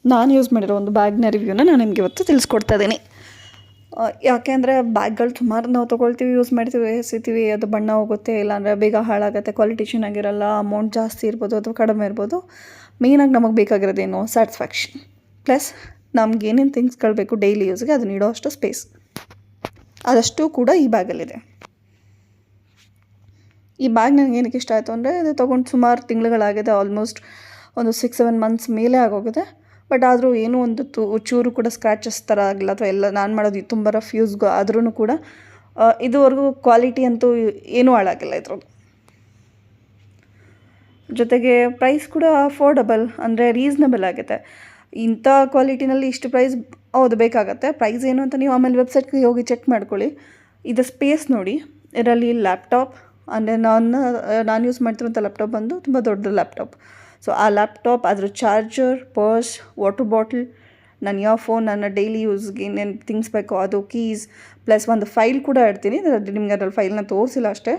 ನಾನು ಯೂಸ್ ಮಾಡಿರೋ ಒಂದು ಬ್ಯಾಗ್ನ ರಿವ್ಯೂನ ನಾನು ನಿಮಗೆ ಇವತ್ತು ತಿಳಿಸ್ಕೊಡ್ತಾ ಇದ್ದೀನಿ. ಯಾಕೆ ಅಂದರೆ ಬ್ಯಾಗ್ಗಳು ಸುಮಾರು ನಾವು ತೊಗೊಳ್ತೀವಿ, ಯೂಸ್ ಮಾಡ್ತೀವಿ, ಎಸಿತೀವಿ, ಅದು ಬಣ್ಣ ಹೋಗುತ್ತೆ, ಇಲ್ಲಾಂದರೆ ಬೇಗ ಹಾಳಾಗುತ್ತೆ, ಕ್ವಾಲಿಟಿ ಚೆನ್ನಾಗಿರಲ್ಲ, ಅಮೌಂಟ್ ಜಾಸ್ತಿ ಇರ್ಬೋದು ಅಥವಾ ಕಡಿಮೆ ಇರ್ಬೋದು. ಮೇಯ್ನಾಗಿ ನಮಗೆ ಬೇಕಾಗಿರೋದೇನು ಸ್ಯಾಟಿಸ್ಫ್ಯಾಕ್ಷನ್, ಪ್ಲಸ್ ನಮ್ಗೆ ಏನೇನು ಥಿಂಗ್ಸ್ಗಳು ಬೇಕು ಡೈಲಿ ಯೂಸ್ಗೆ ಅದನ್ನ ಇಡೋ ಅಷ್ಟು ಸ್ಪೇಸ್, ಅದಷ್ಟು ಕೂಡ ಈ ಬ್ಯಾಗಲ್ಲಿದೆ. ಈ ಬ್ಯಾಗ್ ನನಗೆ ಏನಕ್ಕೆ ಇಷ್ಟ ಆಯಿತು ಅಂದರೆ ಇದು ತೊಗೊಂಡು ಸುಮಾರು ತಿಂಗಳುಗಳಾಗಿದೆ, ಆಲ್ಮೋಸ್ಟ್ ಒಂದು 6-7 ಮಂತ್ಸ್ ಮೇಲೆ ಆಗೋಗಿದೆ. ಬಟ್ ಆದರೂ ಏನೂ ಒಂದು ಚೂರು ಕೂಡ ಸ್ಕ್ರ್ಯಾಚಸ್ ಥರ ಆಗಿಲ್ಲ, ಅಥವಾ ಎಲ್ಲ ನಾನು ಮಾಡೋದು ತುಂಬ ರಫ್ ಯೂಸ್ಗೂ ಆದ್ರೂ ಕೂಡ ಇದುವರೆಗೂ ಕ್ವಾಲಿಟಿ ಅಂತೂ ಏನೂ ಹಾಳಾಗಿಲ್ಲ ಇದ್ರದ್ದು. ಜೊತೆಗೆ ಪ್ರೈಸ್ ಕೂಡ ಅಫೋರ್ಡಬಲ್, ಅಂದರೆ ರೀಸ್ನಬಲ್ ಆಗಿದೆ. ಇಂಥ ಕ್ವಾಲಿಟಿನಲ್ಲಿ ಇಷ್ಟು ಪ್ರೈಸ್ ಹೌದು ಬೇಕಾಗತ್ತೆ. ಪ್ರೈಸ್ ಏನು ಅಂತ ನೀವು ಆಮೇಲೆ ವೆಬ್ಸೈಟ್ಗೆ ಹೋಗಿ ಚೆಕ್ ಮಾಡ್ಕೊಳ್ಳಿ. ಇದು ಸ್ಪೇಸ್ ನೋಡಿ, ಇದರಲ್ಲಿ ಲ್ಯಾಪ್ಟಾಪ್, ಅಂದರೆ ನಾನು ಯೂಸ್ ಮಾಡ್ತಿರೋಂಥ ಲ್ಯಾಪ್ಟಾಪ್ ಬಂದು ತುಂಬ ದೊಡ್ಡ ಲ್ಯಾಪ್ಟಾಪ್. ಸೊ ಆ ಲ್ಯಾಪ್ಟಾಪ್, ಅದ್ರ ಚಾರ್ಜರ್, ಪರ್ಸ್, ವಾಟರ್ ಬಾಟಲ್, ನನ್ನ ಇಯರ್ಫೋನ್, ನನ್ನ ಡೈಲಿ ಯೂಸ್ಗೆ ಏನೇನು ಥಿಂಗ್ಸ್ ಬೇಕೋ ಅದು, ಕೀಸ್, ಪ್ಲಸ್ ಒಂದು ಫೈಲ್ ಕೂಡ ಇಡ್ತೀನಿ. ನಿಮಗೆ ಅದ್ರಲ್ಲಿ ಫೈಲ್ನ ತೋರಿಸಿಲ್ಲ ಅಷ್ಟೇ.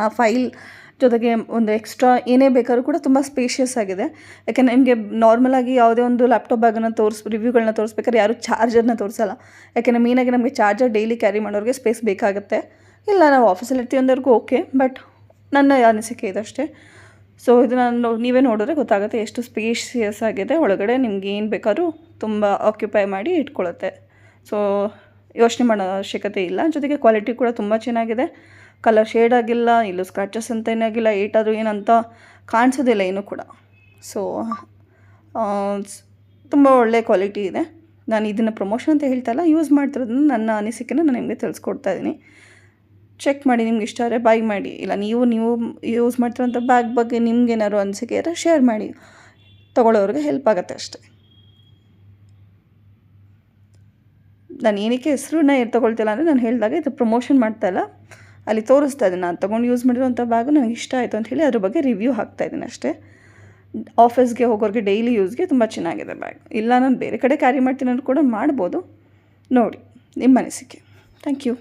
ಆ ಫೈಲ್ ಜೊತೆಗೆ ಒಂದು ಎಕ್ಸ್ಟ್ರಾ ಏನೇ ಬೇಕಾದ್ರೂ ಕೂಡ ತುಂಬ ಸ್ಪೇಷಿಯಸ್ ಆಗಿದೆ. ಯಾಕೆಂದರೆ ನಿಮಗೆ ನಾರ್ಮಲಾಗಿ ಯಾವುದೇ ಒಂದು ಲ್ಯಾಪ್ಟಾಪ್ ಬ್ಯಾಗನ್ನು ರಿವ್ಯೂಗಳನ್ನ ತೋರಿಸ್ಬೇಕಾದ್ರೆ ಯಾರೂ ಚಾರ್ಜರ್ನ ತೋರಿಸಲ್ಲ. ಯಾಕೆಂದರೆ ಮೇಯ್ನಾಗಿ ನಮಗೆ ಚಾರ್ಜರ್ ಡೈಲಿ ಕ್ಯಾರಿ ಮಾಡೋರಿಗೆ ಸ್ಪೇಸ್ ಬೇಕಾಗುತ್ತೆ. ಇಲ್ಲ ನಾವು ಆಫೀಸಲ್ಲಿ ಇರ್ತೀವಿ ಅಂದವ್ರಿಗೂ ಓಕೆ, ಬಟ್ ನನ್ನ ಅನಿಸಿಕೆ ಇದಷ್ಟೇ. ಸೊ ಇದನ್ನು ನೀವೇ ನೋಡಿದ್ರೆ ಗೊತ್ತಾಗುತ್ತೆ ಎಷ್ಟು ಸ್ಪೇಷಿಯಸ್ ಆಗಿದೆ. ಒಳಗಡೆ ನಿಮ್ಗೆ ಏನು ಬೇಕಾದ್ರೂ ತುಂಬ ಆಕ್ಯುಪೈ ಮಾಡಿ ಇಟ್ಕೊಳ್ಳುತ್ತೆ. ಸೊ ಯೋಚನೆ ಮಾಡೋ ಅವಶ್ಯಕತೆ ಇಲ್ಲ. ಜೊತೆಗೆ ಕ್ವಾಲಿಟಿ ಕೂಡ ತುಂಬ ಚೆನ್ನಾಗಿದೆ. ಕಲರ್ ಶೇಡ್ ಆಗಿಲ್ಲ, ಇಲ್ಲೂ ಸ್ಕ್ರಾಚಸ್ ಅಂತ ಏನಾಗಿಲ್ಲ, ಏಟಾದರೂ ಏನಂತ ಕಾಣಿಸೋದಿಲ್ಲ ಏನೂ ಕೂಡ. ಸೊ ತುಂಬ ಒಳ್ಳೆ ಕ್ವಾಲಿಟಿ ಇದೆ. ನಾನು ಇದನ್ನು ಪ್ರಮೋಷನ್ ಅಂತ ಹೇಳ್ತಾ ಇಲ್ಲ, ಯೂಸ್ ಮಾಡ್ತಿರೋದನ್ನು ನನ್ನ ಅನಿಸಿಕೆನ ನಾನು ನಿಮಗೆ ತಿಳಿಸ್ಕೊಡ್ತಾ ಇದ್ದೀನಿ. ಚೆಕ್ ಮಾಡಿ, ನಿಮ್ಗೆ ಇಷ್ಟ ಆದರೆ ಬೈ ಮಾಡಿ. ಇಲ್ಲ ನೀವು ಯೂಸ್ ಮಾಡ್ತಿರೋಂಥ ಬ್ಯಾಗ್ ಬಗ್ಗೆ ನಿಮ್ಗೇನಾದ್ರು ಅನಿಸಿಕೆ ಇದ್ದರೆ ಶೇರ್ ಮಾಡಿ, ತೊಗೊಳ್ಳೋರಿಗೆ ಹೆಲ್ಪ್ ಆಗುತ್ತೆ ಅಷ್ಟೇ. ನಾನು ಏನಕ್ಕೆ ಹೆಸರನ್ನ ತೊಗೊಳ್ತಿಲ್ಲ ಅಂದರೆ, ನಾನು ಹೇಳಿದಾಗ ಇದು ಪ್ರಮೋಷನ್ ಮಾಡ್ತಾಯಿಲ್ಲ, ಅಲ್ಲಿ ತೋರಿಸ್ತಾ ಇದ್ದೀನಿ. ನಾನು ತೊಗೊಂಡು ಯೂಸ್ ಮಾಡಿರೋಂಥ ಬ್ಯಾಗು ನನಗೆ ಇಷ್ಟ ಆಯಿತು ಅಂತ ಹೇಳಿ ಅದ್ರ ಬಗ್ಗೆ ರಿವ್ಯೂ ಹಾಕ್ತಾಯಿದ್ದೀನಿ ಅಷ್ಟೇ. ಆಫೀಸ್ಗೆ ಹೋಗೋರಿಗೆ ಡೈಲಿ ಯೂಸ್ಗೆ ತುಂಬ ಚೆನ್ನಾಗಿದೆ ಬ್ಯಾಗ್. ಇಲ್ಲ ನಾನು ಬೇರೆ ಕಡೆ ಕ್ಯಾರಿ ಮಾಡ್ತೀನಿ ಅಂದ್ರೂ ಕೂಡ ಮಾಡ್ಬೋದು. ನೋಡಿ, ನಿಮ್ಮ ಅನಿಸಿಕೆ. Thank you.